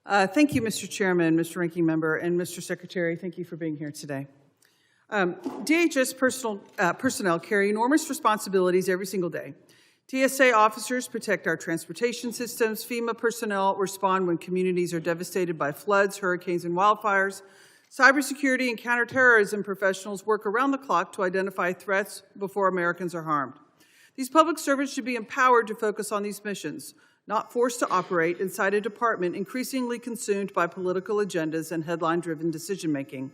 Thank you, Mr. Chairman, Mr. Ranking Member, and Mr. Secretary. Thank you for being here today. DHS personnel carry enormous responsibilities every single day. TSA officers protect our transportation systems. FEMA personnel respond when communities are devastated by floods, hurricanes, and wildfires. Cybersecurity and counterterrorism professionals work around the clock to identify threats before Americans are harmed. These public servants should be empowered to focus on these missions, not forced to operate inside a department increasingly consumed by political agendas and headline-driven decision-making.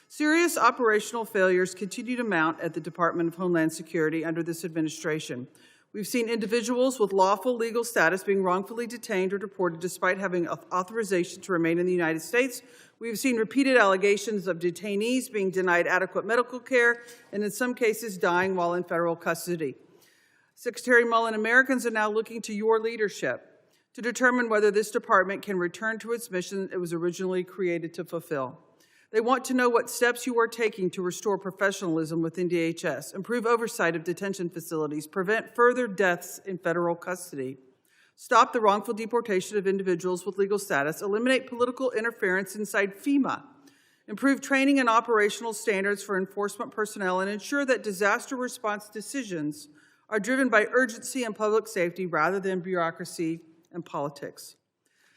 Serious operational failures continue to mount at the Department of Homeland Security under this administration. We've seen individuals with lawful legal status being wrongfully detained or deported despite having authorization to remain in the United States. We've seen repeated allegations of detainees being denied adequate medical care and in some cases dying while in federal custody. Secretary Mullin, Americans are now looking to your leadership to determine whether this department can return to its mission it was originally created to fulfill. They want to know what steps you are taking to restore professionalism within DHS, improve oversight of detention facilities, prevent further deaths in federal custody, stop the wrongful deportation of individuals with legal status, eliminate political interference inside FEMA, improve training and operational standards for enforcement personnel, and ensure that disaster response decisions are driven by urgency and public safety rather than bureaucracy and politics.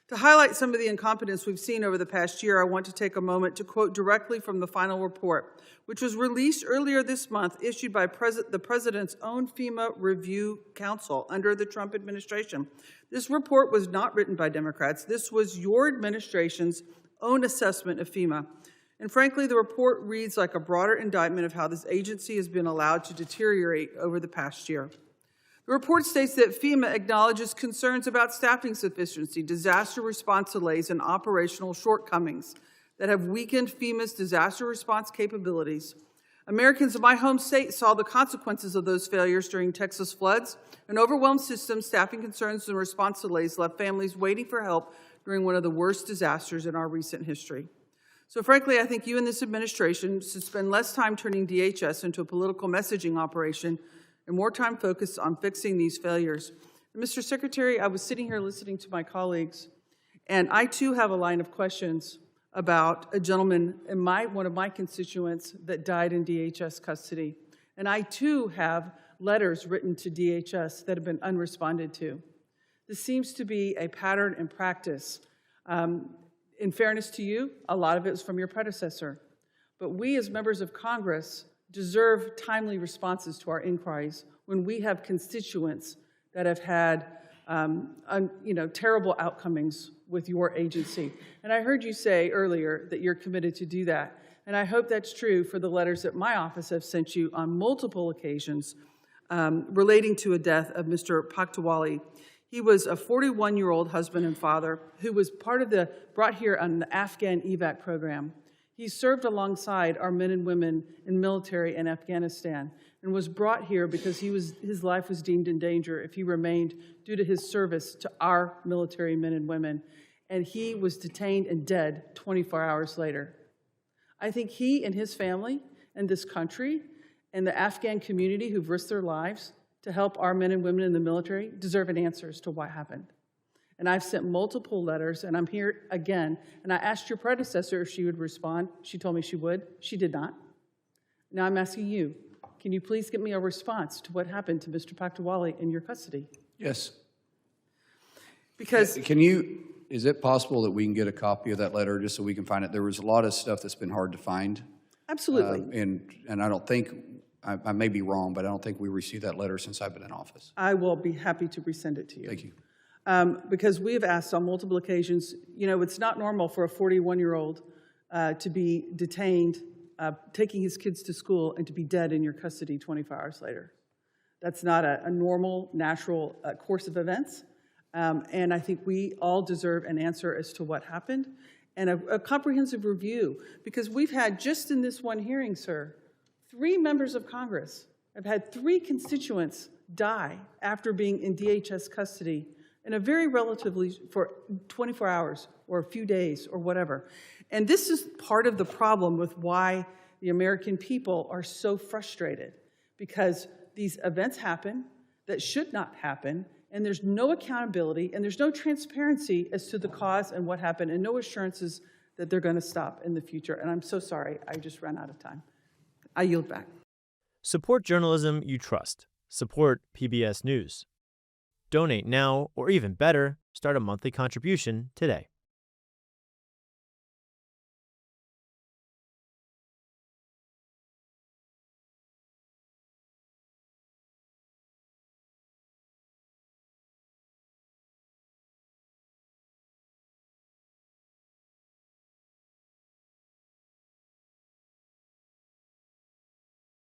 To highlight some of the incompetence we've seen over the past year, I want to take a moment to quote directly from the final report, which was released earlier this month, issued by the President's own FEMA Review Council under the Trump administration. This report was not written by Democrats. This was your administration's own assessment of FEMA. And frankly, the report reads like a broader indictment of how this agency has been allowed to deteriorate over the past year. The report states that FEMA acknowledges concerns about staffing sufficiency, disaster response delays, and operational shortcomings that have weakened FEMA's disaster response capabilities. Americans in my home state saw the consequences of those failures during Texas floods. An overwhelmed system, staffing concerns, and response delays left families waiting for help during one of the worst disasters in our recent history. So frankly, I think you and this administration should spend less time turning DHS into a political messaging operation and more time focused on fixing these failures. And Mr. Secretary, I was sitting here listening to my colleagues, and I too have a line of questions about a gentleman in one of my constituents that died in DHS custody. And I too have letters written to DHS that have been unresponded to. This seems to be a pattern and practice. In fairness to you, a lot of it is from your predecessor. But we as members of Congress deserve timely responses to our inquiries when we have constituents that have had terrible outcomings with your agency. And I heard you say earlier that you're committed to do that. And I hope that's true for the letters that my office have sent you on multiple occasions relating to a death of Mr. Pakhtawali. He was a 41-year-old husband and father who was brought here on the Afghan evac program. He served alongside our men and women in military in Afghanistan and was brought here because his life was deemed in danger if he remained due to his service to our military men and women. And he was detained and dead 24 hours later. I think he and his family and this country and the Afghan community who've risked their lives to help our men and women in the military deserve an answer as to what happened. And I've sent multiple letters, and I'm here again. And I asked your predecessor if she would respond. She told me she would. She did not. Now I'm asking you, can you please get me a response to what happened to Mr. Pakhtawali in your custody? Yes. Because is it possible that we can get a copy of that letter just so we can find it? There was a lot of stuff that's been hard to find. Absolutely. And I don't think, I may be wrong, but I don't think we received that letter since I've been in office. I will be happy to resend it to you. Thank you. Because we have asked on multiple occasions, it's not normal for a 41-year-old to be detained, taking his kids to school, and to be dead in your custody 24 hours later. That's not a normal, natural course of events. And I think we all deserve an answer as to what happened and a comprehensive review. Because we've had, just in this one hearing, sir, 3 members of Congress have had 3 constituents die after being in DHS custody in a very relatively, for 24 hours or a few days or whatever. And this is part of the problem with why the American people are so frustrated, because these events happen that should not happen, and there's no accountability, and there's no transparency as to the cause and what happened, and no assurances that they're going to stop in the future. And I'm so sorry, I just ran out of time. I yield back. Support journalism you trust. Support PBS News. Donate now, or even better, start a monthly contribution today.